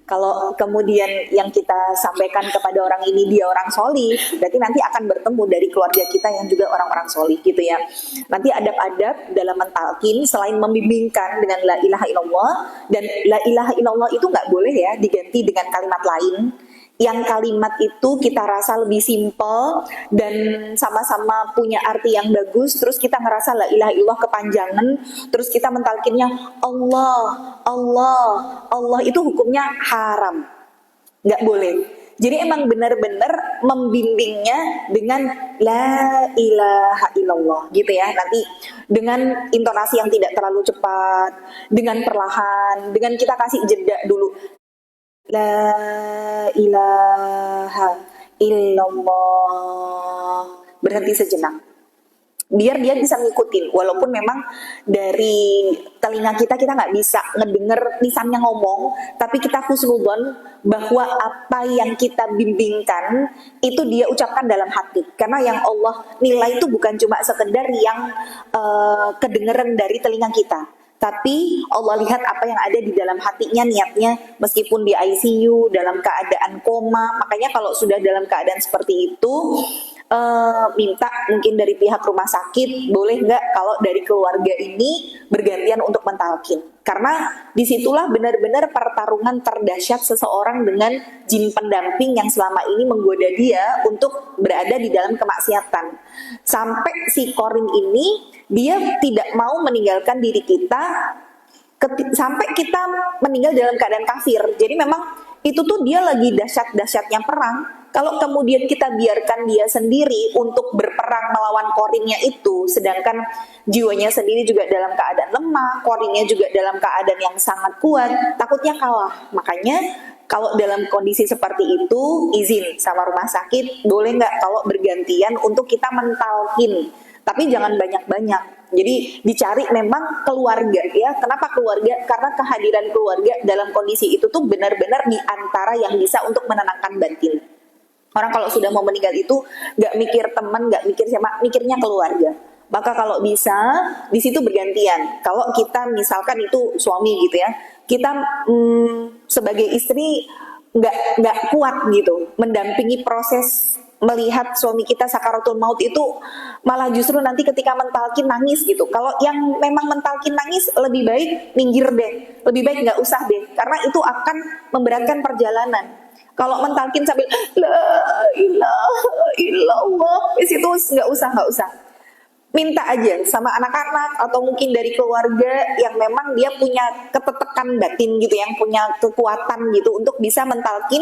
Kalau kemudian yang kita sampaikan kepada orang ini dia orang solih, berarti nanti akan bertemu dari keluarga kita yang juga orang-orang solih gitu ya. Nanti adab-adab dalam mentalkin selain membimbingkan dengan la ilaha illallah, dan la ilaha illallah itu nggak boleh ya diganti dengan kalimat lain yang kalimat itu kita rasa lebih simpel dan sama-sama punya arti yang bagus, terus kita ngerasa la ilaha illallah kepanjangan, terus kita mentalkinnya Allah, Allah, Allah, itu hukumnya haram, nggak boleh. Jadi emang benar-benar membimbingnya dengan la ilaha illallah gitu ya. Nanti dengan intonasi yang tidak terlalu cepat, dengan perlahan, dengan kita kasih jeda dulu. La ilaha illallah. Berhenti sejenak. Biar dia bisa ngikutin. Walaupun memang dari telinga kita nggak bisa ngedenger lisannya ngomong, tapi kita husnudzon bahwa apa yang kita bimbingkan itu dia ucapkan dalam hati. Karena yang Allah nilai itu bukan cuma sekedar yang kedengeran dari telinga kita, tapi Allah lihat apa yang ada di dalam hatinya, niatnya, meskipun di ICU, dalam keadaan koma. Makanya kalau sudah dalam keadaan seperti itu, minta mungkin dari pihak rumah sakit, boleh nggak kalau dari keluarga ini bergantian untuk mentalkin. Karena disitulah benar-benar pertarungan terdahsyat seseorang dengan jin pendamping yang selama ini menggoda dia untuk berada di dalam kemaksiatan. Sampai si korin ini, dia tidak mau meninggalkan diri kita sampai kita meninggal dalam keadaan kafir. Jadi memang itu tuh dia lagi dahsyat-dahsyatnya perang. Kalau kemudian kita biarkan dia sendiri untuk berperang melawan korinnya itu, sedangkan jiwanya sendiri juga dalam keadaan lemah, korinnya juga dalam keadaan yang sangat kuat, takutnya kalah. Makanya kalau dalam kondisi seperti itu, izin sama rumah sakit, boleh nggak kalau bergantian untuk kita mentalkin, tapi jangan banyak-banyak. Jadi dicari memang keluarga ya. Kenapa keluarga? Karena kehadiran keluarga dalam kondisi itu tuh benar-benar di antara yang bisa untuk menenangkan batin. Orang kalau sudah mau meninggal itu gak mikir teman, gak mikir siapa, mikirnya keluarga. Maka kalau bisa di situ bergantian. Kalau kita misalkan itu suami gitu ya, kita sebagai istri gak kuat gitu mendampingi proses melihat suami kita sakaratul maut itu, malah justru nanti ketika mentalkin nangis gitu. Kalau yang memang mentalkin nangis, lebih baik minggir deh, lebih baik nggak usah deh, karena itu akan memberatkan perjalanan. Kalau mentalkin sambil la ilaha illallah, itu nggak usah. Minta aja sama anak-anak atau mungkin dari keluarga yang memang dia punya ketetekan batin gitu, yang punya kekuatan gitu untuk bisa mentalkin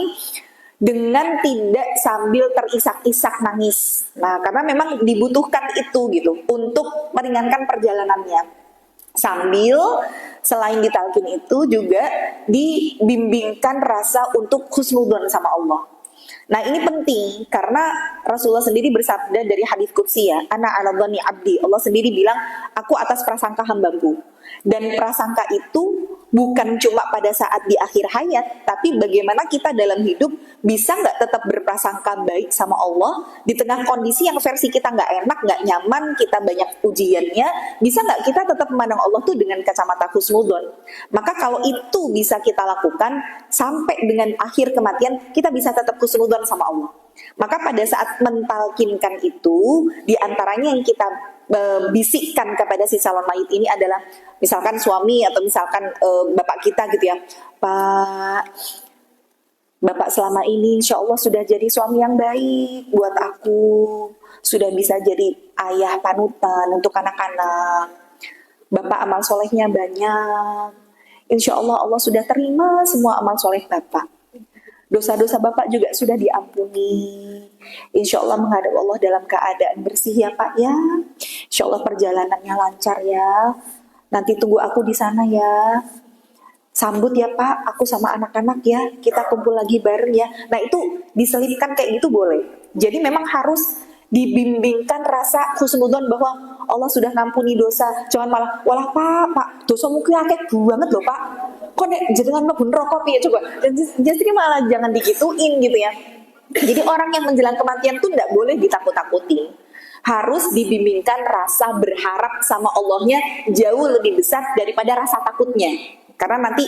dengan tidak sambil terisak-isak nangis. Nah, karena memang dibutuhkan itu gitu untuk meringankan perjalanannya. Sambil selain ditalkin itu juga dibimbingkan rasa untuk husnudzon sama Allah. Nah, ini penting karena Rasulullah sendiri bersabda dari hadis qudsi ya, ana ala dhanni abdi. Allah sendiri bilang, aku atas prasangka hambaku. Dan prasangka itu bukan cuma pada saat di akhir hayat, tapi bagaimana kita dalam hidup bisa nggak tetap berprasangka baik sama Allah di tengah kondisi yang versi kita nggak enak, nggak nyaman, kita banyak ujiannya, bisa nggak kita tetap memandang Allah tuh dengan kacamata husnudzon. Maka kalau itu bisa kita lakukan sampai dengan akhir kematian, kita bisa tetap husnudzon sama Allah. Maka pada saat mentalkinkan itu, diantaranya yang kita bisikkan kepada si calon mayit ini adalah misalkan suami atau misalkan bapak kita gitu ya, Pak, Bapak selama ini insya Allah sudah jadi suami yang baik buat aku, sudah bisa jadi ayah panutan untuk anak-anak, Bapak amal solehnya banyak, insya Allah Allah sudah terima semua amal soleh Bapak, dosa-dosa Bapak juga sudah diampuni, insya Allah menghadap Allah dalam keadaan bersih ya Pak ya, insya Allah perjalanannya lancar ya, nanti tunggu aku di sana ya, sambut ya Pak, aku sama anak-anak ya, kita kumpul lagi bareng ya. Nah itu diselipkan kayak gitu boleh. Jadi memang harus dibimbingkan rasa husnudzon bahwa Allah sudah ngampuni dosa. Jangan malah, walah Pak, dosa mungkin akeh banget loh Pak, kok nek jenengan mlebu neraka piye coba. Jadi malah jangan digituin gitu ya. Jadi orang yang menjelang kematian tuh enggak boleh ditakut-takutin. Harus dibimbingkan rasa berharap sama Allahnya jauh lebih besar daripada rasa takutnya. Karena nanti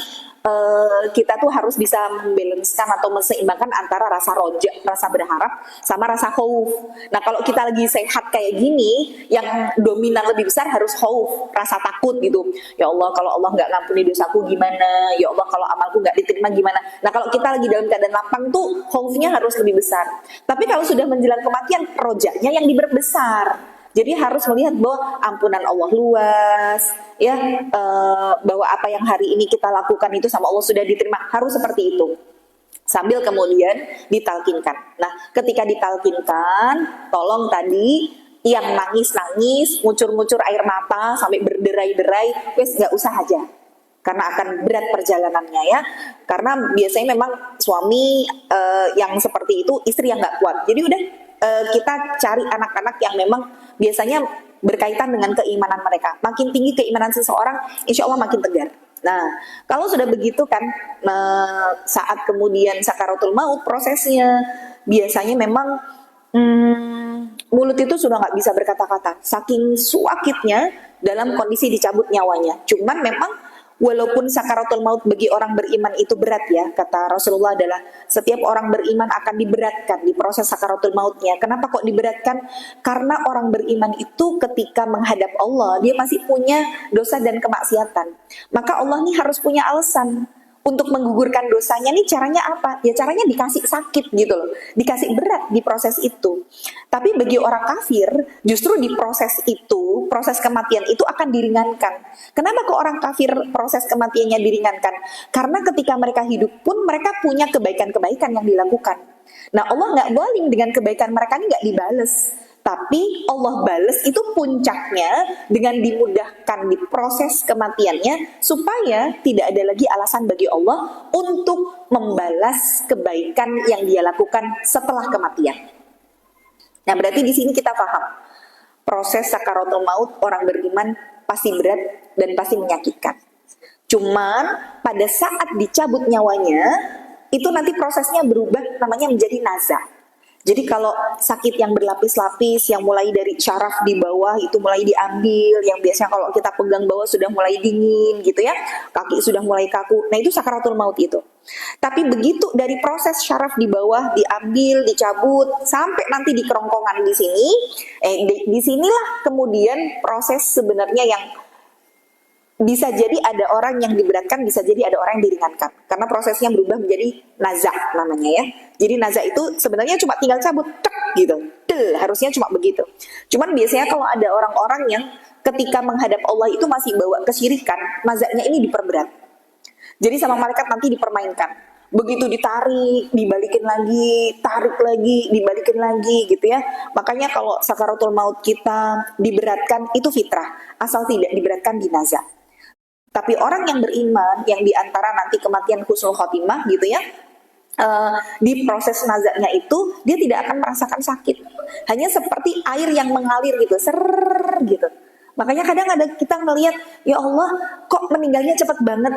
kita tuh harus bisa membalancekan atau menseimbangkan antara rasa roja, rasa berharap sama rasa khauf. Nah, kalau kita lagi sehat kayak gini, yang dominan lebih besar harus khauf, rasa takut gitu. Ya Allah, kalau Allah nggak ngampuni dosaku gimana? Ya Allah, kalau amalku nggak diterima gimana? Nah, kalau kita lagi dalam keadaan lapang tuh khaufnya harus lebih besar. Tapi kalau sudah menjelang kematian, rojanya yang diperbesar. Jadi harus melihat bahwa ampunan Allah luas, ya, bahwa apa yang hari ini kita lakukan itu sama Allah sudah diterima, harus seperti itu. Sambil kemudian ditalkinkan. Nah, ketika ditalkinkan, tolong tadi yang nangis-nangis, ngucur-ngucur air mata sampai berderai-derai, wes nggak usah aja. Karena akan berat perjalanannya ya. Karena biasanya memang suami yang seperti itu, istri yang nggak kuat. Jadi udah kita cari anak-anak yang memang biasanya berkaitan dengan keimanan mereka. Makin tinggi keimanan seseorang, insya Allah makin tegar. Nah, kalau sudah begitu kan, saat kemudian sakaratul maut prosesnya, biasanya memang mulut itu sudah nggak bisa berkata-kata. Saking sakitnya dalam kondisi dicabut nyawanya. Cuman memang walaupun sakaratul maut bagi orang beriman itu berat ya, kata Rasulullah adalah setiap orang beriman akan diberatkan di proses sakaratul mautnya. Kenapa kok diberatkan? Karena orang beriman itu ketika menghadap Allah, dia masih punya dosa dan kemaksiatan. Maka Allah nih harus punya alasan untuk menggugurkan dosanya. Nih caranya apa? Ya caranya dikasih sakit gitu loh, dikasih berat di proses itu. Tapi bagi orang kafir, justru di proses itu, proses kematian itu akan diringankan. Kenapa kok orang kafir proses kematiannya diringankan? Karena ketika mereka hidup pun mereka punya kebaikan-kebaikan yang dilakukan. Nah, Allah nggak boleh dengan kebaikan mereka ini nggak dibales. Tapi Allah bales itu puncaknya dengan dimudahkan di proses kematiannya supaya tidak ada lagi alasan bagi Allah untuk membalas kebaikan yang dia lakukan setelah kematian. Nah, berarti di sini kita paham proses sakaratul maut orang beriman pasti berat dan pasti menyakitkan. Cuman pada saat dicabut nyawanya itu nanti prosesnya berubah namanya menjadi nazah. Jadi kalau sakit yang berlapis-lapis, yang mulai dari syaraf di bawah itu mulai diambil, yang biasanya kalau kita pegang bawah sudah mulai dingin gitu ya, kaki sudah mulai kaku, nah itu sakaratul maut itu. Tapi begitu dari proses syaraf di bawah diambil, dicabut, sampai nanti di kerongkongan di sini, di sinilah kemudian proses sebenarnya yang bisa jadi ada orang yang diberatkan, bisa jadi ada orang yang diringankan. Karena prosesnya berubah menjadi nazak namanya ya. Jadi nazak itu sebenarnya cuma tinggal cabut, tek gitu. Harusnya cuma begitu. Cuman biasanya kalau ada orang-orang yang ketika menghadap Allah itu masih bawa kesyirikan, nazaknya ini diperberat. Jadi sama malaikat nanti dipermainkan. Begitu ditarik, dibalikin lagi, tarik lagi, dibalikin lagi gitu ya. Makanya kalau sakaratul maut kita diberatkan itu fitrah, asal tidak diberatkan di nazak. Tapi orang yang beriman, yang diantara nanti kematian husnul khotimah gitu ya, di proses nazaknya itu dia tidak akan merasakan sakit, hanya seperti air yang mengalir gitu, ser gitu. Makanya kadang ada kita ngelihat, ya Allah, kok meninggalnya cepat banget,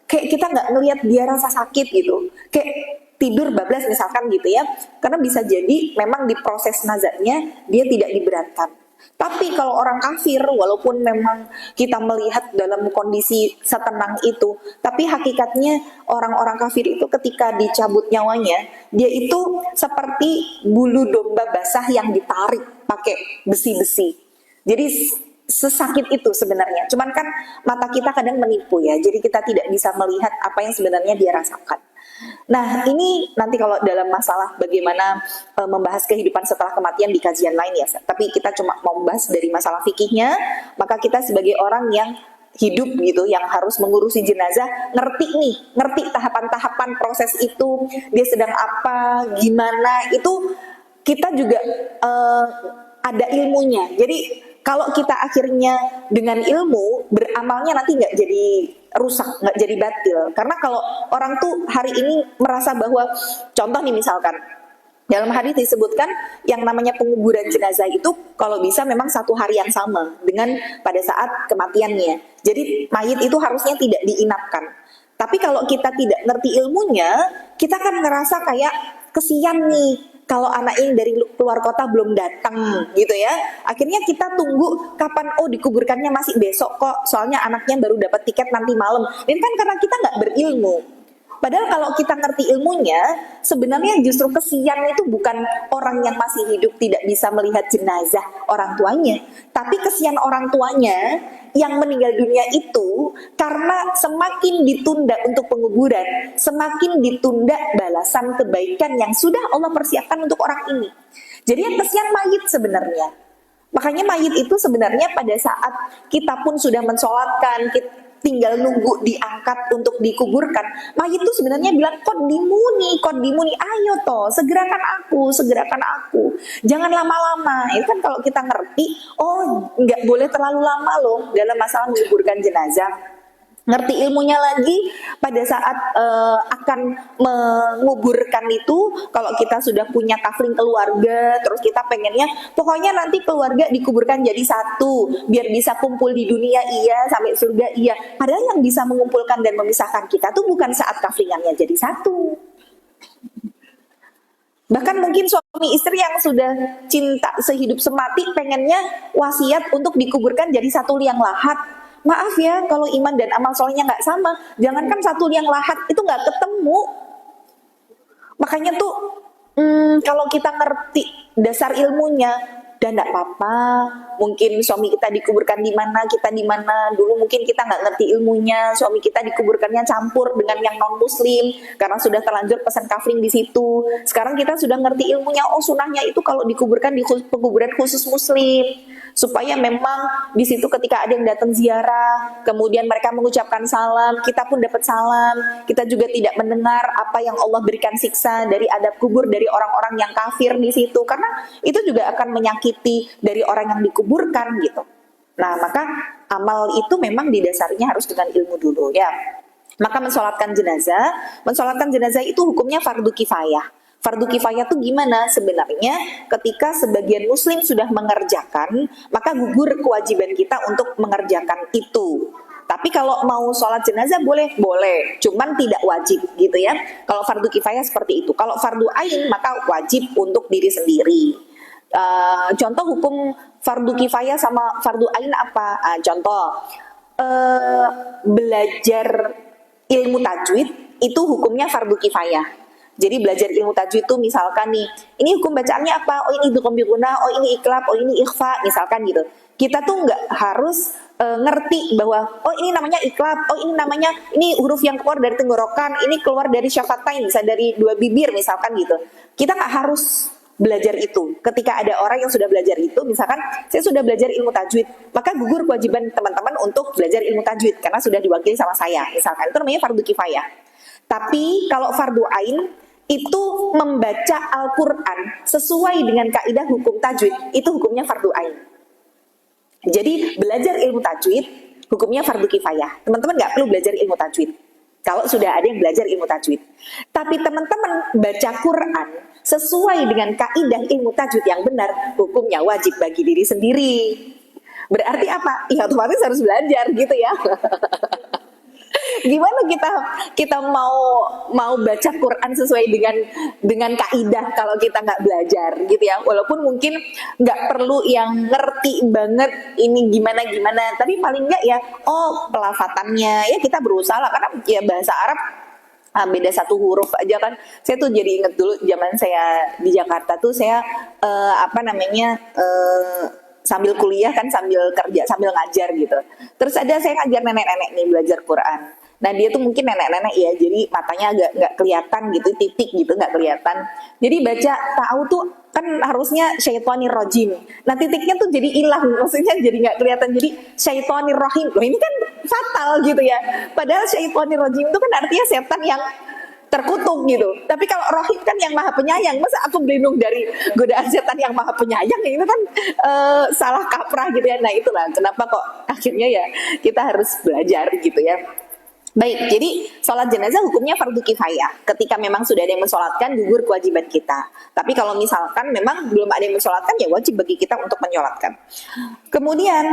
kayak kita nggak ngelihat dia rasa sakit gitu, kayak tidur bablas misalkan gitu ya, karena bisa jadi memang di proses nazaknya dia tidak diberatkan. Tapi kalau orang kafir, walaupun memang kita melihat dalam kondisi setenang itu, tapi hakikatnya orang-orang kafir itu ketika dicabut nyawanya, dia itu seperti bulu domba basah yang ditarik pakai besi-besi. Jadi sesakit itu sebenarnya. Cuman kan mata kita kadang menipu ya, jadi kita tidak bisa melihat apa yang sebenarnya dia rasakan. Nah, ini nanti kalau dalam masalah bagaimana membahas kehidupan setelah kematian di kajian lain ya. Tapi kita cuma mau membahas dari masalah fikihnya, maka kita sebagai orang yang hidup gitu, yang harus mengurusi jenazah, ngerti tahapan-tahapan proses itu, dia sedang apa, gimana, itu kita juga ada ilmunya. Jadi kalau kita akhirnya dengan ilmu beramalnya nanti nggak jadi rusak, nggak jadi batil. Karena kalau orang tuh hari ini merasa bahwa, contoh nih misalkan, dalam hadis disebutkan yang namanya penguburan jenazah itu kalau bisa memang satu hari yang sama dengan pada saat kematiannya. Jadi mayit itu harusnya tidak diinapkan. Tapi kalau kita tidak ngerti ilmunya, kita kan ngerasa kayak kesian nih, kalau anak ini dari keluar kota belum datang gitu ya. Akhirnya kita tunggu kapan, oh dikuburkannya masih besok kok, soalnya anaknya baru dapat tiket nanti malam. Ini kan karena kita nggak berilmu. Padahal kalau kita ngerti ilmunya, sebenarnya justru kesian itu bukan orang yang masih hidup tidak bisa melihat jenazah orang tuanya, tapi kesian orang tuanya yang meninggal dunia itu karena semakin ditunda untuk penguburan, semakin ditunda balasan kebaikan yang sudah Allah persiapkan untuk orang ini. Jadi yang kesian mayit sebenarnya. Makanya mayit itu sebenarnya pada saat kita pun sudah mensolatkan, tinggal nunggu diangkat untuk dikuburkan, mayit itu sebenarnya bilang, kod dimuni, ayo toh, segerakan aku, jangan lama-lama. Itu kan kalau kita ngerti, oh nggak boleh terlalu lama loh dalam masalah menguburkan jenazah. Ngerti ilmunya lagi pada saat akan menguburkan itu, kalau kita sudah punya kafling keluarga, terus kita pengennya pokoknya nanti keluarga dikuburkan jadi satu, biar bisa kumpul di dunia iya, sampai surga iya. Padahal yang bisa mengumpulkan dan memisahkan kita tuh bukan saat kaflingannya jadi satu. Bahkan mungkin suami istri yang sudah cinta sehidup semati pengennya wasiat untuk dikuburkan jadi satu liang lahat. Maaf ya, kalau iman dan amal solehnya nggak sama, jangankan satu liang lahat itu nggak ketemu. Makanya tuh kalau kita ngerti dasar ilmunya, dan nggak apa-apa. Mungkin suami kita dikuburkan di mana, kita di mana. Dulu mungkin kita nggak ngerti ilmunya, suami kita dikuburkannya campur dengan yang non muslim karena sudah terlanjur pesan kafling di situ. Sekarang kita sudah ngerti ilmunya, oh sunahnya itu kalau dikuburkan di penguburan khusus muslim, supaya memang di situ ketika ada yang datang ziarah, kemudian mereka mengucapkan salam, kita pun dapat salam, kita juga tidak mendengar apa yang Allah berikan siksa dari adab kubur dari orang-orang yang kafir di situ, karena itu juga akan menyakiti dari orang yang dikuburkan gitu. Nah, maka amal itu memang didasarinya harus dengan ilmu dulu ya. Maka mensolatkan jenazah itu hukumnya fardu kifayah. Fardu kifayah itu gimana? Sebenarnya ketika sebagian muslim sudah mengerjakan, maka gugur kewajiban kita untuk mengerjakan itu. Tapi kalau mau sholat jenazah boleh, cuman tidak wajib gitu ya. Kalau fardu kifayah seperti itu. Kalau fardu ain maka wajib untuk diri sendiri. Contoh hukum fardu kifayah sama fardu ain apa? Contoh belajar ilmu tajwid itu hukumnya fardu kifayah. Jadi belajar ilmu tajwid itu misalkan nih, ini hukum bacaannya apa? Oh ini idgham bi gunah, oh ini iklab, oh ini ikhfa, misalkan gitu. Kita tuh nggak harus ngerti bahwa oh ini namanya iklab, oh ini huruf yang keluar dari tenggorokan, ini keluar dari syafatain, bisa dari dua bibir misalkan gitu. Kita nggak harus belajar itu. Ketika ada orang yang sudah belajar itu, misalkan saya sudah belajar ilmu tajwid, maka gugur kewajiban teman-teman untuk belajar ilmu tajwid karena sudah diwakili sama saya. Misalkan itu namanya fardu kifayah. Tapi kalau fardu ain itu membaca Al-Quran sesuai dengan kaidah hukum tajwid, itu hukumnya fardu ain. Jadi belajar ilmu tajwid hukumnya fardu kifayah. Teman-teman nggak perlu belajar ilmu tajwid kalau sudah ada yang belajar ilmu tajwid. Tapi teman-teman baca Quran sesuai dengan kaidah ilmu tajwid yang benar, hukumnya wajib bagi diri sendiri. Berarti apa? Ya otomatis harus belajar gitu ya. Gimana kita mau baca Quran sesuai dengan kaidah kalau kita nggak belajar gitu ya. Walaupun mungkin nggak perlu yang ngerti banget ini gimana, tapi paling nggak ya pelafatannya ya kita berusaha lah, karena ya bahasa Arab beda satu huruf aja kan. Saya tuh jadi inget dulu zaman saya di Jakarta tuh saya sambil kuliah kan, sambil kerja, sambil ngajar gitu. Terus ada saya ngajar nenek-nenek nih belajar Quran. Nah dia tuh mungkin nenek-nenek ya, jadi matanya agak nggak kelihatan gitu, titik gitu nggak kelihatan. Jadi baca tahu tuh kan harusnya syaitonir rajim. Nah titiknya tuh jadi hilang, maksudnya jadi nggak kelihatan. Jadi syaitonir rahim. Loh ini kan fatal gitu ya. Padahal syaitonir rajim itu kan artinya setan yang terkutuk gitu. Tapi kalau rohim kan yang maha penyayang, masa aku berlindung dari godaan setan yang maha penyayang, itu kan salah kaprah gitu ya. Nah itulah kenapa kok akhirnya ya kita harus belajar gitu ya. Baik, jadi sholat jenazah hukumnya fardu kifayah. Ketika memang sudah ada yang mensolatkan, gugur kewajiban kita. Tapi kalau misalkan memang belum ada yang mensolatkan, ya wajib bagi kita untuk menyolatkan. Kemudian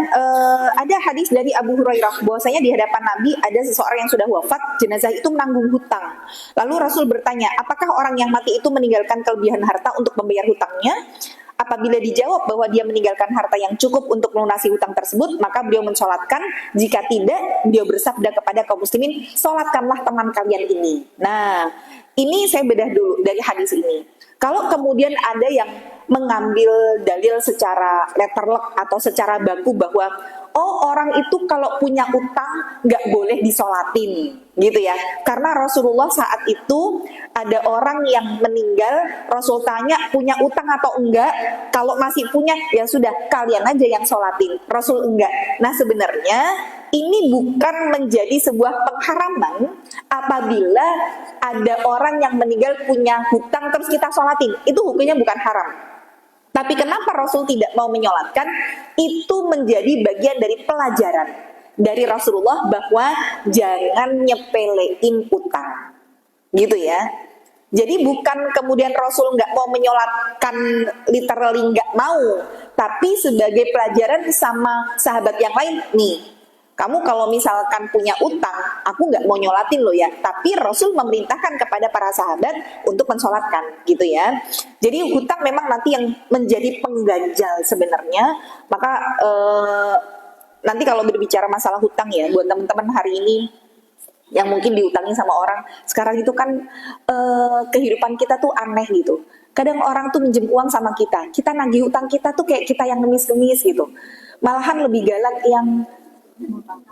ada hadis dari Abu Hurairah bahwasanya di hadapan Nabi ada seseorang yang sudah wafat, jenazah itu menanggung hutang. Lalu Rasul bertanya, apakah orang yang mati itu meninggalkan kelebihan harta untuk membayar hutangnya? Apabila dijawab bahwa dia meninggalkan harta yang cukup untuk melunasi hutang tersebut, maka beliau mensolatkan. Jika tidak, beliau bersabda kepada kaum muslimin, solatkanlah teman kalian ini. Nah, ini saya bedah dulu dari hadis ini. Kalau kemudian ada yang mengambil dalil secara letterlock atau secara baku bahwa orang itu kalau punya utang nggak boleh disolatin, gitu ya. Karena Rasulullah saat itu ada orang yang meninggal, Rasul tanya punya utang atau enggak. Kalau masih punya, ya sudah kalian aja yang solatin. Rasul enggak. Nah sebenarnya ini bukan menjadi sebuah pengharaman apabila ada orang yang meninggal punya hutang terus kita solatin. Itu hukumnya bukan haram. Tapi kenapa Rasul tidak mau menyolatkan? Itu menjadi bagian dari pelajaran dari Rasulullah bahwa jangan nyepelein utang, gitu ya. Jadi bukan kemudian Rasul nggak mau menyolatkan, literally nggak mau, tapi sebagai pelajaran sama sahabat yang lain nih. Kamu kalau misalkan punya utang, aku nggak mau nyolatin lo ya. Tapi Rasul memerintahkan kepada para sahabat untuk mensolatkan, gitu ya. Jadi hutang memang nanti yang menjadi pengganjal sebenarnya. Maka nanti kalau berbicara masalah hutang ya, buat teman-teman hari ini yang mungkin diutangi sama orang, sekarang itu kan kehidupan kita tuh aneh gitu. Kadang orang tuh minjem uang sama kita nagih hutang kita tuh kayak kita yang ngemis-ngemis gitu. Malahan lebih galak yang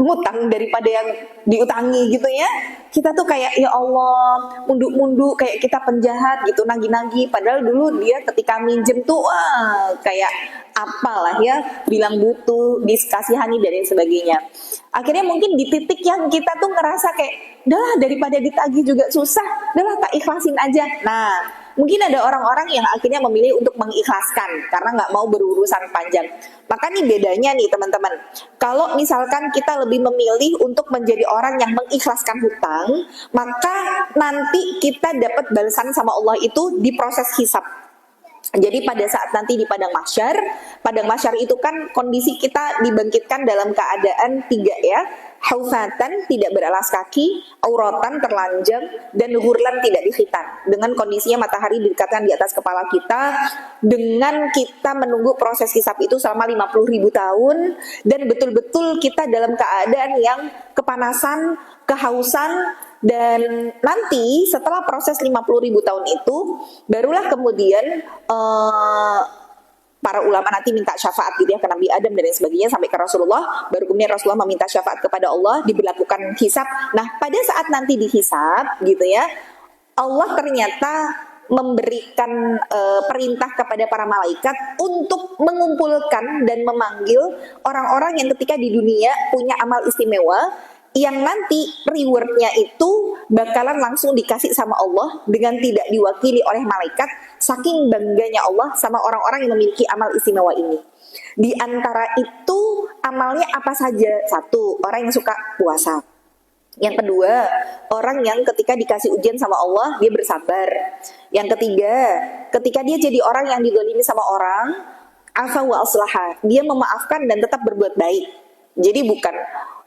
ngutang daripada yang diutangi gitu ya. Kita tuh kayak ya Allah munduk-munduk kayak kita penjahat gitu, nagih-nagih. Padahal dulu dia ketika minjem tuh kayak apalah ya, bilang butuh, dikasihani dan lain sebagainya. Akhirnya mungkin di titik yang kita tuh ngerasa kayak udahlah daripada ditagih juga susah, udahlah tak ikhlasin aja. Nah mungkin ada orang-orang yang akhirnya memilih untuk mengikhlaskan karena nggak mau berurusan panjang. Maka nih bedanya nih teman-teman. Kalau misalkan kita lebih memilih untuk menjadi orang yang mengikhlaskan hutang, maka nanti kita dapat balasan sama Allah itu di proses hisab. Jadi pada saat nanti di padang mahsyar itu kan kondisi kita dibangkitkan dalam keadaan 3 ya. Haufatan, tidak beralas kaki, auratan, telanjang, dan hurlan, tidak dikhitan. Dengan kondisinya matahari didekatkan di atas kepala kita, dengan kita menunggu proses hisab itu selama 50.000 tahun, dan betul-betul kita dalam keadaan yang kepanasan, kehausan, dan nanti setelah proses 50.000 tahun itu, barulah kemudian para ulama nanti minta syafaat gitu ya ke Nabi Adam dan lain sebagainya sampai ke Rasulullah, baru kemudian Rasulullah meminta syafaat kepada Allah, diberlakukan hisab. Nah pada saat nanti dihisab gitu ya, Allah ternyata memberikan perintah kepada para malaikat untuk mengumpulkan dan memanggil orang-orang yang ketika di dunia punya amal istimewa, yang nanti rewardnya itu bakalan langsung dikasih sama Allah dengan tidak diwakili oleh malaikat, saking bangganya Allah sama orang-orang yang memiliki amal istimewa ini. Di antara itu amalnya apa saja? 1, orang yang suka puasa. Yang kedua, orang yang ketika dikasih ujian sama Allah, dia bersabar. Yang ketiga, ketika dia jadi orang yang dizalimi sama orang, afa wa aslaha, dia memaafkan dan tetap berbuat baik. Jadi bukan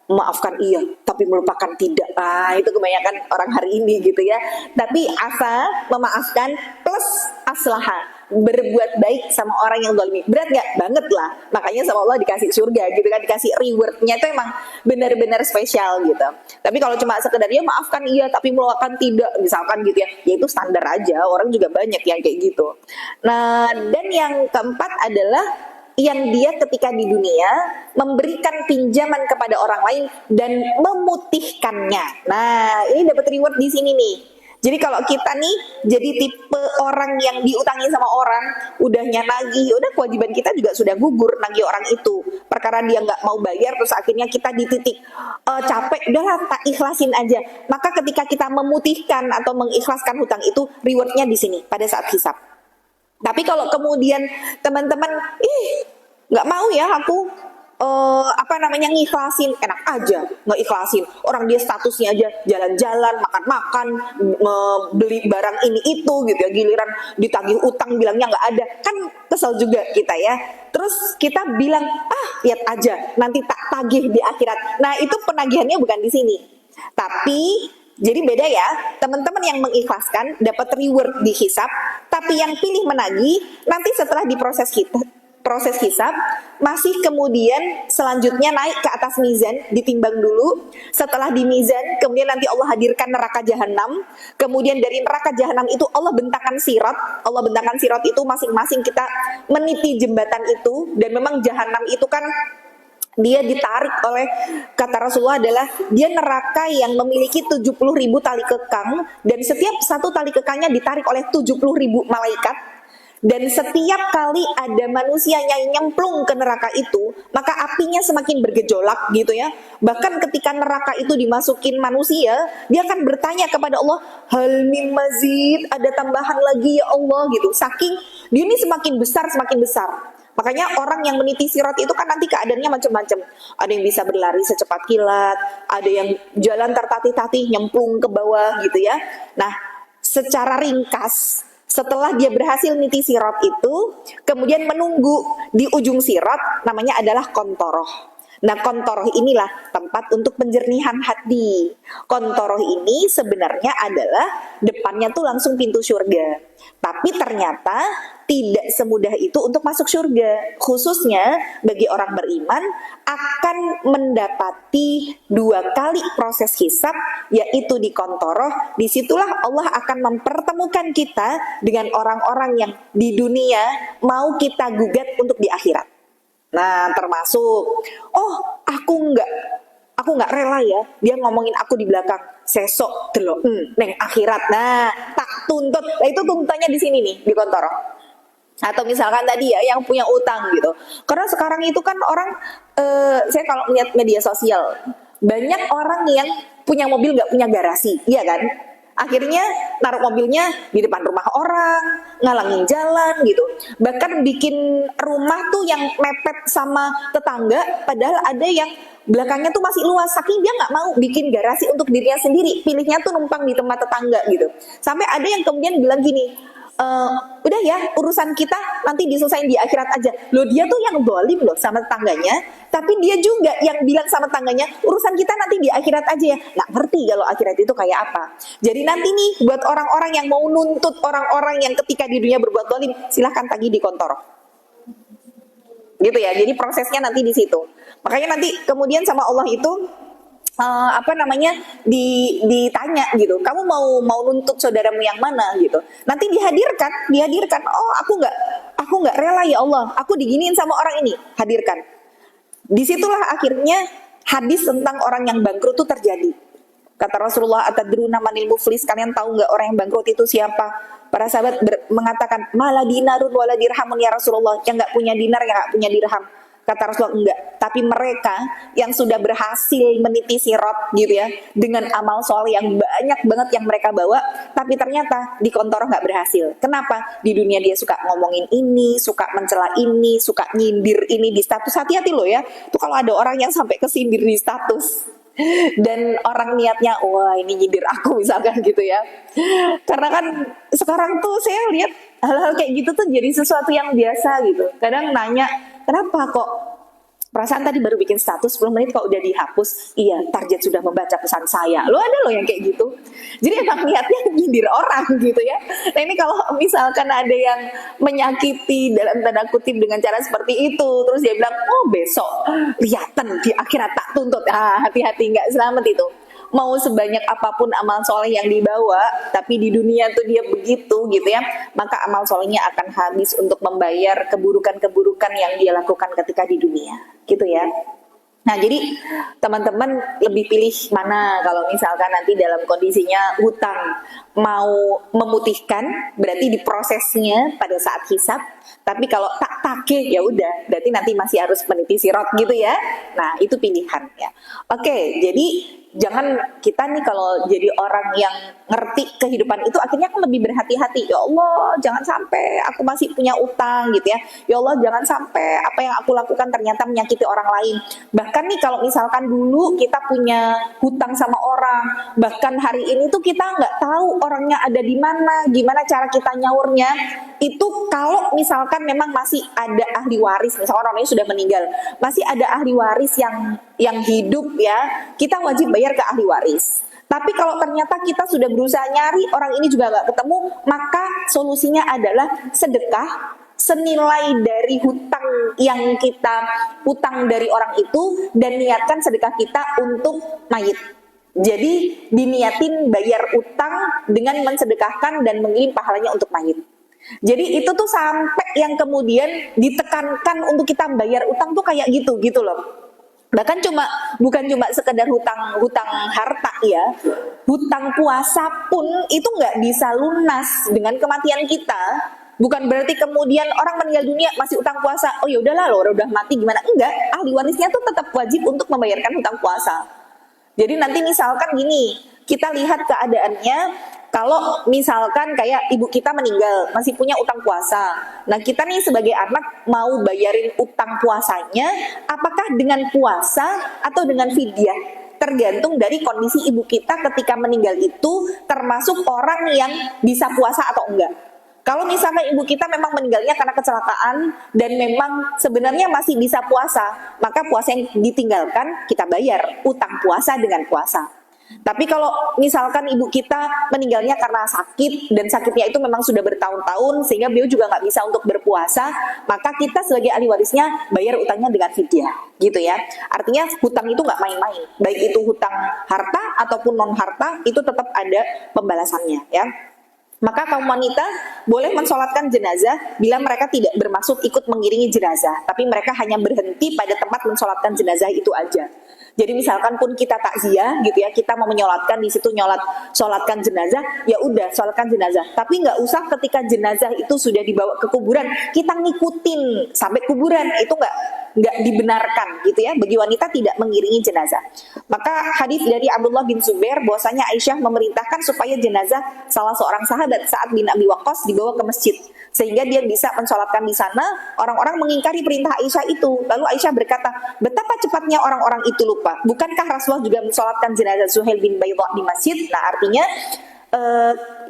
memaafkan iya, tapi melupakan tidak. Itu kebanyakan orang hari ini gitu ya. Tapi afa, memaafkan, plus aslaha, berbuat baik sama orang yang zalimi. Berat gak? Banget lah. Makanya sama Allah dikasih surga gitu kan, dikasih rewardnya itu emang benar-benar spesial gitu. Tapi kalau cuma sekedar ya maafkan iya, tapi melupakan tidak, misalkan gitu ya, ya itu standar aja. Orang juga banyak yang kayak gitu. Nah, dan yang keempat adalah yang dia ketika di dunia memberikan pinjaman kepada orang lain dan memutihkannya. Nah, ini dapat reward di sini nih. Jadi kalau kita nih jadi tipe orang yang diutangi sama orang, udahnya nagih, udah kewajiban kita juga sudah gugur nagih orang itu. Perkara dia nggak mau bayar, terus akhirnya kita di titik capek, udahlah tak ikhlasin aja. Maka ketika kita memutihkan atau mengikhlaskan hutang itu, rewardnya di sini pada saat hisab. Tapi kalau kemudian teman-teman, nggak mau ya aku ngiklasin, enak aja nggak ikhlasin. Orang dia statusnya aja jalan-jalan, makan-makan, beli barang ini itu gitu ya, giliran ditagih utang bilangnya nggak ada, kan kesel juga kita ya. Terus kita bilang, lihat aja nanti tak tagih di akhirat. Nah itu penagihannya bukan di sini, tapi jadi beda ya, teman-teman yang mengikhlaskan dapat reward di hisab, tapi yang pilih menagih nanti setelah diproses proses hisab, masih kemudian selanjutnya naik ke atas mizan, ditimbang dulu. Setelah di mizan, kemudian nanti Allah hadirkan neraka jahanam. Kemudian dari neraka jahanam itu Allah bentangkan sirat. Allah bentangkan sirat itu masing-masing kita meniti jembatan itu. Dan memang jahanam itu kan dia ditarik oleh, kata Rasulullah adalah dia neraka yang memiliki 70.000 tali kekang, dan setiap satu tali kekangnya ditarik oleh 70.000 malaikat. Dan setiap kali ada manusia yang nyemplung ke neraka itu, maka apinya semakin bergejolak gitu ya. Bahkan ketika neraka itu dimasukin manusia, dia akan bertanya kepada Allah, hal min mazid, ada tambahan lagi ya Allah gitu. Saking dia ini semakin besar. Makanya orang yang meniti sirat itu kan nanti keadaannya macam-macam. Ada yang bisa berlari secepat kilat, ada yang jalan tertatih-tatih nyemplung ke bawah gitu ya. Nah, secara ringkas, setelah dia berhasil niti sirat itu, kemudian menunggu di ujung sirat, namanya adalah kontoroh. Nah, kontoroh inilah tempat untuk penjernihan hati. Kontoroh ini sebenarnya adalah depannya tuh langsung pintu surga. Tapi ternyata tidak semudah itu untuk masuk surga. Khususnya bagi orang beriman akan mendapati 2 kali proses hisab, yaitu di kontoroh. Disitulah Allah akan mempertemukan kita dengan orang-orang yang di dunia mau kita gugat untuk di akhirat. Nah, termasuk, aku nggak rela ya dia ngomongin aku di belakang, sesok delok neng akhirat. Nah, tak tuntut. Nah, itu tuntutannya di sini nih, di kontoroh. Atau misalkan tadi ya yang punya utang gitu. Karena sekarang itu kan orang, saya kalau lihat media sosial, banyak orang yang punya mobil nggak punya garasi, iya kan? Akhirnya naruh mobilnya di depan rumah orang, ngalangin jalan gitu. Bahkan bikin rumah tuh yang mepet sama tetangga, padahal ada yang belakangnya tuh masih luas. Saking dia nggak mau bikin garasi untuk dirinya sendiri, pilihnya tuh numpang di tempat tetangga gitu. Sampai ada yang kemudian bilang gini, udah ya urusan kita nanti diselesain di akhirat aja. Loh, dia tuh yang zalim loh sama tetangganya, tapi dia juga yang bilang sama tetangganya, urusan kita nanti di akhirat aja ya. Nggak ngerti kalau akhirat itu kayak apa. Jadi nanti nih buat orang-orang yang mau nuntut orang-orang yang ketika di dunia berbuat zalim, silahkan tagih di kontoroh. Gitu ya. Jadi prosesnya nanti di situ. Makanya nanti kemudian sama Allah itu ditanya gitu, kamu mau nuntut saudaramu yang mana gitu. Nanti dihadirkan, aku nggak rela ya Allah, aku diginiin sama orang ini, hadirkan. Disitulah akhirnya hadis tentang orang yang bangkrut itu terjadi. Kata Rasulullah, atadruna manil muflis, kalian tahu nggak orang yang bangkrut itu siapa? Para sahabat mengatakan, mala dinarun wala dirhamun ya Rasulullah, yang nggak punya dinar, yang nggak punya dirham. Kata Rasulullah, enggak. Tapi mereka yang sudah berhasil meniti sirat gitu ya, dengan amal soleh yang banyak banget yang mereka bawa, tapi ternyata di kontoroh nggak berhasil. Kenapa? Di dunia dia suka ngomongin ini, suka mencela ini, suka nyindir ini di status. Hati-hati loh ya, tuh kalau ada orang yang sampai kesindir di status, dan orang niatnya, wah ini nyindir aku misalkan gitu ya. Karena kan sekarang tuh saya lihat hal-hal kayak gitu tuh jadi sesuatu yang biasa gitu. Kadang nanya, kenapa kok perasaan tadi baru bikin status 10 menit kok udah dihapus? Iya, target sudah membaca pesan saya. Lo ada loh yang kayak gitu. Jadi emang niatnya nyindir orang gitu ya. Nah ini kalau misalkan ada yang menyakiti dalam tanda kutip dengan cara seperti itu, terus dia bilang, oh besok lihatan di akhirat tak tuntut. Hati-hati, nggak selamat itu. Mau sebanyak apapun amal soleh yang dibawa, tapi di dunia tuh dia begitu gitu ya, maka amal solehnya akan habis untuk membayar keburukan-keburukan yang dia lakukan ketika di dunia gitu ya. Nah jadi teman-teman lebih pilih mana kalau misalkan nanti dalam kondisinya hutang mau memutihkan, berarti diprosesnya pada saat hisab. Tapi kalau tak tagih ya udah, berarti nanti masih harus meniti sirat gitu ya. Nah itu pilihan ya. Oke, jadi jangan kita nih kalau jadi orang yang ngerti kehidupan itu akhirnya kan lebih berhati-hati. Ya Allah, jangan sampai aku masih punya utang gitu ya. Ya Allah, jangan sampai apa yang aku lakukan ternyata menyakiti orang lain. Bahkan nih kalau misalkan dulu kita punya hutang sama orang, bahkan hari ini tuh kita nggak tahu orangnya ada di mana, gimana cara kita nyaurnya. Itu kalau misalkan memang masih ada ahli waris, misalkan orangnya sudah meninggal, masih ada ahli waris yang hidup ya, kita wajib bayar ke ahli waris. Tapi kalau ternyata kita sudah berusaha nyari, orang ini juga nggak ketemu, maka solusinya adalah sedekah senilai dari hutang yang kita hutang dari orang itu, dan niatkan sedekah kita untuk mayit. Jadi diniatin bayar utang dengan mensedekahkan dan mengirim pahalanya untuk mayit. Jadi itu tuh sampai yang kemudian ditekankan untuk kita bayar utang tuh kayak gitu loh. Bahkan bukan cuma sekedar hutang harta ya, hutang puasa pun itu nggak bisa lunas dengan kematian kita. Bukan berarti kemudian orang meninggal dunia masih utang puasa, oh ya udahlah lo udah mati gimana? Enggak, ahli warisnya tuh tetap wajib untuk membayarkan hutang puasa. Jadi nanti misalkan gini, kita lihat keadaannya, kalau misalkan kayak ibu kita meninggal, masih punya utang puasa. Nah kita nih sebagai anak mau bayarin utang puasanya, apakah dengan puasa atau dengan fidyah? Tergantung dari kondisi ibu kita ketika meninggal itu, termasuk orang yang bisa puasa atau enggak. Kalau misalkan ibu kita memang meninggalnya karena kecelakaan dan memang sebenarnya masih bisa puasa, maka puasa yang ditinggalkan kita bayar utang puasa dengan puasa. Tapi kalau misalkan ibu kita meninggalnya karena sakit dan sakitnya itu memang sudah bertahun-tahun sehingga beliau juga nggak bisa untuk berpuasa, maka kita sebagai ahli warisnya bayar utangnya dengan fidyah, gitu ya. Artinya hutang itu nggak main-main, baik itu hutang harta ataupun non harta itu tetap ada pembalasannya, ya. Maka kaum wanita boleh mensolatkan jenazah bila mereka tidak bermaksud ikut mengiringi jenazah, tapi mereka hanya berhenti pada tempat mensolatkan jenazah itu aja. Jadi misalkan pun kita takziah gitu ya, kita mau menyolatkan di situ solatkan jenazah, ya udah solatkan jenazah. Tapi nggak usah ketika jenazah itu sudah dibawa ke kuburan kita ngikutin sampai kuburan, itu nggak dibenarkan gitu ya, bagi wanita tidak mengiringi jenazah. Maka hadis dari Abdullah bin Zubair bahwasanya Aisyah memerintahkan supaya jenazah salah seorang sahabat Sa'ad bin Abi Waqqas dibawa ke masjid sehingga dia bisa mensolatkan di sana. Orang-orang mengingkari perintah Aisyah itu. Lalu Aisyah berkata, betapa cepatnya orang-orang itu lupa. Bukankah Rasulullah juga mensolatkan jenazah Zuhail bin Baydha di masjid? Nah artinya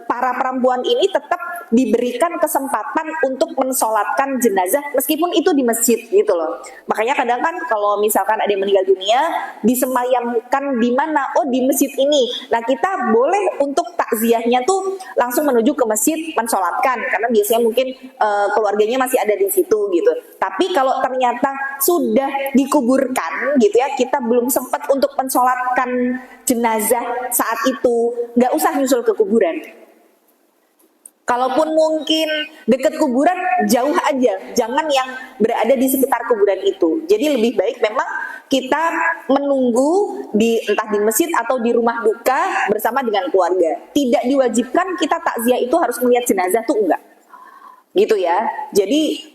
para perempuan ini tetap diberikan kesempatan untuk mensolatkan jenazah meskipun itu di masjid gitu loh. Makanya kadang kan kalau misalkan ada yang meninggal dunia disemayamkan di mana? Oh di masjid ini. Nah kita boleh untuk takziahnya tuh langsung menuju ke masjid mensolatkan karena biasanya mungkin keluarganya masih ada di situ gitu. Tapi kalau ternyata sudah dikuburkan gitu ya, kita belum sempat untuk mensolatkan jenazah saat itu, nggak usah nyusul ke kuburan. Kalaupun mungkin dekat kuburan, jauh aja, jangan yang berada di sekitar kuburan itu. Jadi lebih baik memang kita menunggu entah di masjid atau di rumah duka bersama dengan keluarga. Tidak diwajibkan kita takziah itu harus melihat jenazah tuh enggak. Gitu ya. Jadi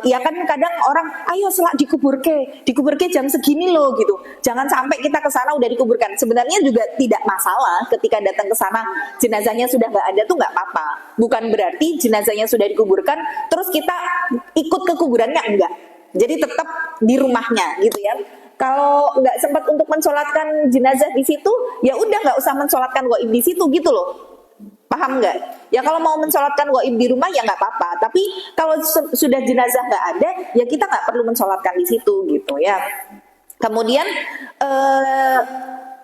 ya kan kadang orang ayo selak dikuburke jam segini loh gitu. Jangan sampai kita ke sana udah dikuburkan. Sebenarnya juga tidak masalah ketika datang ke sana jenazahnya sudah nggak ada tuh nggak apa-apa. Bukan berarti jenazahnya sudah dikuburkan terus kita ikut ke kuburannya, enggak. Jadi tetap di rumahnya gitu ya. Kalau nggak sempat untuk mensolatkan jenazah di situ, ya udah nggak usah mensolatkan gaib di situ gitu loh. Paham nggak? Ya kalau mau mensolatkan gaib di rumah ya nggak apa-apa. Tapi kalau sudah jenazah nggak ada, ya kita nggak perlu mensolatkan di situ gitu ya. Kemudian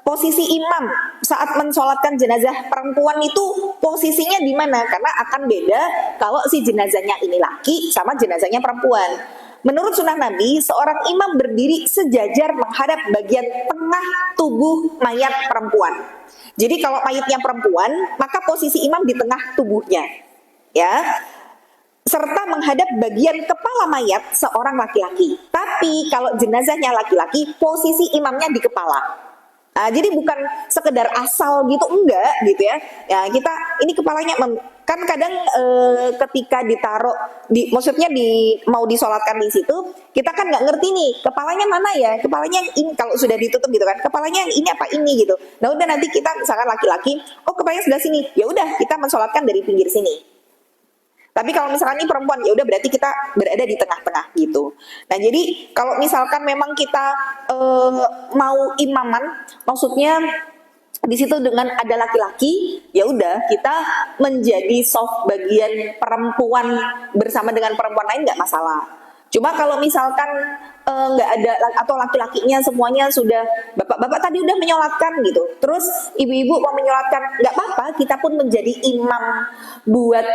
posisi imam saat mensolatkan jenazah perempuan itu posisinya di mana? Karena akan beda kalau si jenazahnya ini laki sama jenazahnya perempuan. Menurut sunnah Nabi, seorang imam berdiri sejajar menghadap bagian tengah tubuh mayat perempuan. Jadi kalau mayatnya perempuan, maka posisi imam di tengah tubuhnya, ya, serta menghadap bagian kepala mayat seorang laki-laki. Tapi kalau jenazahnya laki-laki, posisi imamnya di kepala. Jadi bukan sekedar asal gitu, enggak gitu ya. Ya kita ini kepalanya Kan kadang ketika ditaruh maksudnya mau disolatkan di situ, kita kan nggak ngerti nih kepalanya mana ya, kepalanya yang ini kalau sudah ditutup gitu kan, kepalanya yang ini apa ini gitu. Nah udah nanti kita misalkan laki-laki, oh kepalanya sebelah sini, ya udah kita mensolatkan dari pinggir sini. Tapi kalau misalkan ini perempuan, ya udah berarti kita berada di tengah-tengah gitu. Nah jadi kalau misalkan memang kita mau imaman, maksudnya di situ dengan ada laki-laki, ya udah kita menjadi soft bagian perempuan bersama dengan perempuan lain nggak masalah. Cuma kalau misalkan nggak ada atau laki-lakinya semuanya sudah bapak-bapak tadi udah menyolatkan gitu, terus ibu-ibu mau menyolatkan, nggak apa-apa, kita pun menjadi imam buat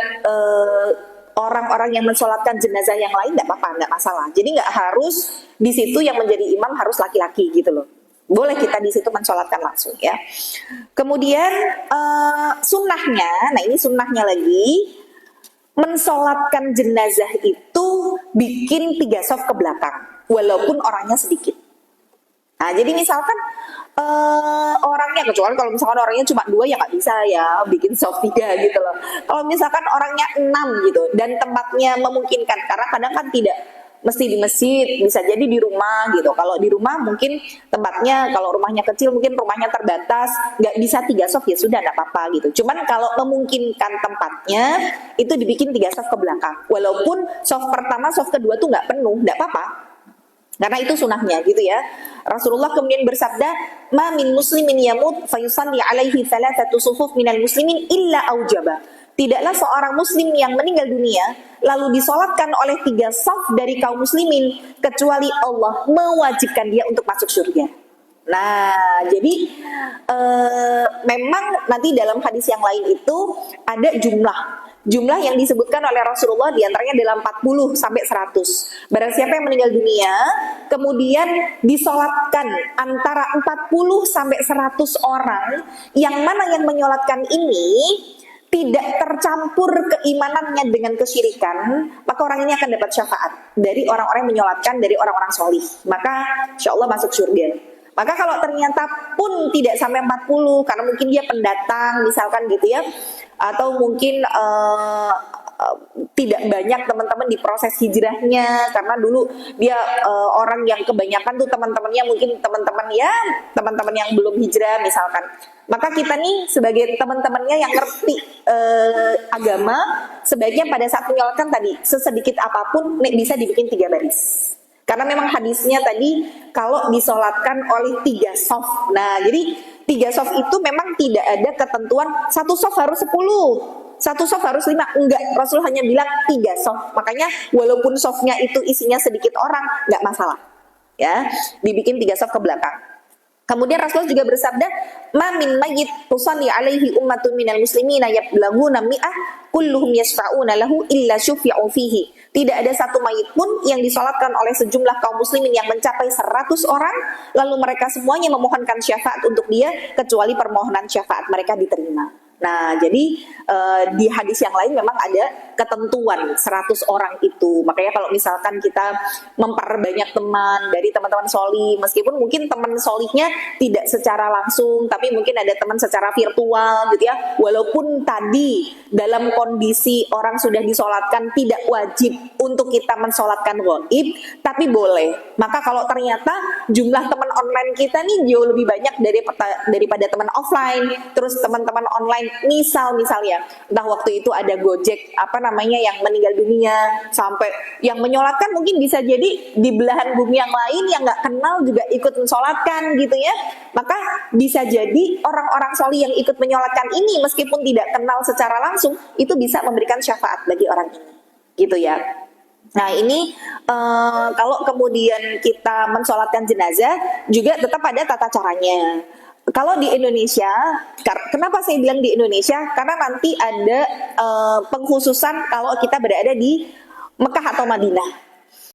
orang-orang yang mensolatkan jenazah yang lain, nggak apa-apa, nggak masalah. Jadi nggak harus di situ yang menjadi imam harus laki-laki gitu loh. Boleh kita di situ mensolatkan langsung ya. Kemudian sunnahnya, nah ini sunnahnya lagi, mensolatkan jenazah itu bikin 3 saf ke belakang, walaupun orangnya sedikit. Nah jadi misalkan orangnya, kecuali kalau misalkan orangnya cuma 2 ya nggak bisa ya bikin saf 3 gitu loh. Kalau misalkan orangnya 6 gitu dan tempatnya memungkinkan, karena kadang kan tidak mesti di masjid, bisa jadi di rumah gitu. Kalau di rumah mungkin tempatnya, kalau rumahnya kecil mungkin rumahnya terbatas, nggak bisa 3 soft ya sudah nggak apa-apa gitu. Cuman kalau memungkinkan tempatnya itu dibikin 3 soft ke belakang. Walaupun soft pertama, soft kedua tuh nggak penuh, nggak apa-apa. Karena itu sunahnya gitu ya. Rasulullah kemudian bersabda, "Ma min muslimin yamut fayusalli alaihi thalathatu sufuf minal muslimin illa aujaba." Tidaklah seorang muslim yang meninggal dunia lalu disolatkan oleh 3 saf dari kaum muslimin kecuali Allah mewajibkan dia untuk masuk surga. Nah, jadi memang nanti dalam hadis yang lain itu ada jumlah yang disebutkan oleh Rasulullah, diantaranya dalam 40 sampai 100. Barang siapa yang meninggal dunia kemudian disolatkan antara 40 sampai 100 orang, yang mana yang menyolatkan ini tidak tercampur keimanannya dengan kesyirikan, maka orang ini akan dapat syafaat dari orang-orang yang menyolatkan, dari orang-orang solih. Maka insya Allah masuk surga. Maka kalau ternyata pun tidak sampai 40, karena mungkin dia pendatang misalkan gitu ya, atau mungkin tidak banyak teman-teman di proses hijrahnya, karena dulu dia orang yang kebanyakan tuh teman-temannya mungkin teman-teman yang belum hijrah misalkan. Maka kita nih sebagai teman-temannya yang ngerti agama, sebaiknya pada saat menyolatkan tadi sesedikit apapun bisa dibikin 3 baris. Karena memang hadisnya tadi kalau disolatkan oleh 3 sof. Nah jadi 3 sof itu memang tidak ada ketentuan 1 sof harus 10, 1 sof harus 5, enggak. Rasul hanya bilang 3 sof. Makanya walaupun sofnya itu isinya sedikit orang, enggak masalah ya, dibikin 3 sof ke belakang. Kemudian Rasulullah juga bersabda, "Ma min mayyit tusalli alaihi ummatun minal muslimina yablaghuna mi'ah kulluhum yashfa'una lahu illa syufi'u fihi." Tidak ada satu mayit pun yang disolatkan oleh sejumlah kaum muslimin yang mencapai 100 orang, lalu mereka semuanya memohonkan syafaat untuk dia, kecuali permohonan syafaat mereka diterima. Nah, jadi di hadis yang lain memang ada ketentuan 100 orang itu. Makanya kalau misalkan kita memperbanyak teman dari teman-teman soli, meskipun mungkin teman solihnya tidak secara langsung, tapi mungkin ada teman secara virtual gitu ya. Walaupun tadi dalam kondisi orang sudah disolatkan tidak wajib untuk kita mensolatkan ghaib, tapi boleh. Maka kalau ternyata jumlah teman online kita nih jauh lebih banyak daripada teman offline, terus teman-teman online misalnya entah waktu itu ada Gojek yang meninggal dunia, sampai yang menyolatkan mungkin bisa jadi di belahan bumi yang lain yang nggak kenal juga ikut mensolatkan gitu ya. Maka bisa jadi orang-orang soli yang ikut menyolatkan ini meskipun tidak kenal secara langsung itu bisa memberikan syafaat bagi orang ini gitu ya. Nah ini kalau kemudian kita mensolatkan jenazah juga tetap ada tata caranya. Kalau di Indonesia, kenapa saya bilang di Indonesia? Karena nanti ada pengkhususan kalau kita berada di Mekah atau Madinah.